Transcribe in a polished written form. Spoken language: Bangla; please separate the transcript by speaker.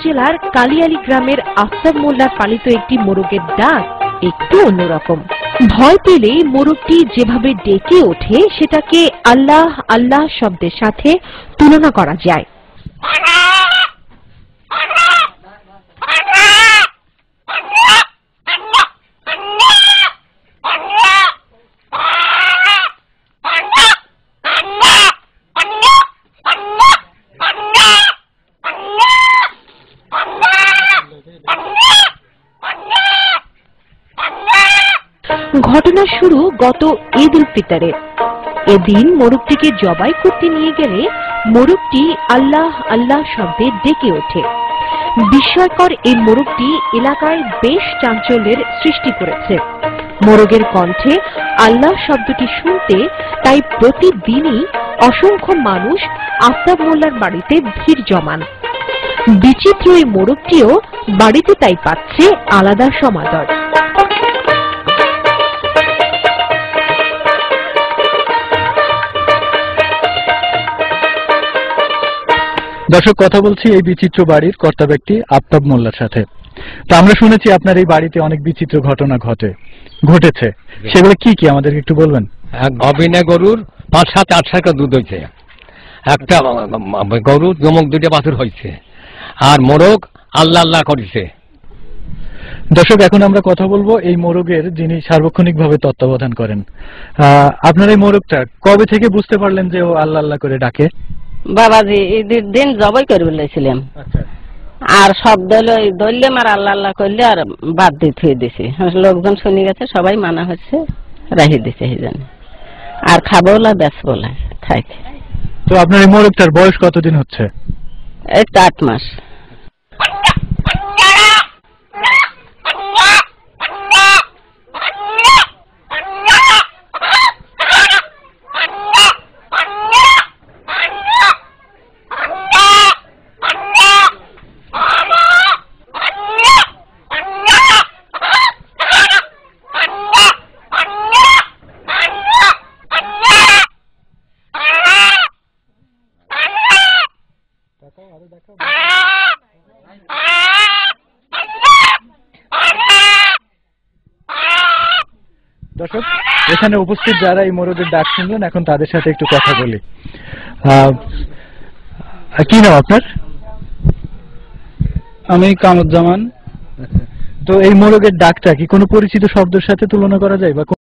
Speaker 1: উপজেলার কালিয়ালী গ্রামের আফতাব মোল্লার পালিত একটি মোরগের ডাক একটু অন্যরকম। ভয় পেলে মোরগটি যেভাবে ডেকে ওঠে সেটাকে আল্লাহ আল্লাহ শব্দের সাথে তুলনা করা যায়। ঘটনা শুরু গত ঈদ উল ফিতরে। এদিন মোরগটিকে জবাই করতে নিয়ে গেলে মোরগটি আল্লাহ আল্লাহ শব্দে ডেকে ওঠে। বিস্ময়কর এই মোরগটি এলাকায় বেশ চাঞ্চল্যের সৃষ্টি করেছে। মোরগের কণ্ঠে আল্লাহ শব্দটি শুনতে তাই প্রতিদিনই অসংখ্য মানুষ আফতাব মোল্লার বাড়িতে ভিড় জমান। বিচিত্র এই মোরগটিও বাড়িতে তাই পাচ্ছে আলাদা সমাদর।
Speaker 2: দর্শক, কথা বলছি এই বিচিত্র বাড়ির কর্তা ব্যক্তি আফতাব মোল্লার সাথে। তো আমরা শুনেছি আপনার এই বাড়িতে অনেক বিচিত্র ঘটনা ঘটেছে, সেগুলো কি কি আমাদেরকে একটু বলবেন?
Speaker 3: অবিনা গরুর ৫-৭-৮ দুধ হয়েছে, একটা গরু জমক 2টা বাছুর হয়েছে, আর মোরগ আল্লাহ আল্লাহ করেছে।
Speaker 2: দর্শক, এখন আমরা কথা বলবো এই মোরগের যিনি সার্বক্ষণিকভাবে তত্ত্বাবধান করেন। আপনার এই মোরগটা কবে থেকে বুঝতে পারলেন যে ও আল্লাহ আল্লাহ করে ডাকে?
Speaker 4: বাবাজি ঈদের দিন জবাই করে বলেছিলাম, আর সব দললে আর আল্লাহ আল্লাহ করলে আর বাদ দিয়ে থুয়ে দিছি। লোকজন শুনে গেছে, সবাই মানা হচ্ছে, রাহি দিছে এই জন্য। আর খাবো না বেচবো না, থাকে।
Speaker 2: তো আপনার এই মোরগটার বয়স কতদিন হচ্ছে?
Speaker 4: এই তো 8 মাস।
Speaker 2: দর্শক, এখানে উপস্থিত যারা এই মোরগের ডাক শুনলেন, এখন তাদের সাথে একটু কথা বলি। কি নাম আপনার?
Speaker 5: আমি কামরুজ্জামান।
Speaker 2: তো এই মোরগের ডাকটা কি কোনো পরিচিত শব্দের সাথে তুলনা করা যায় বা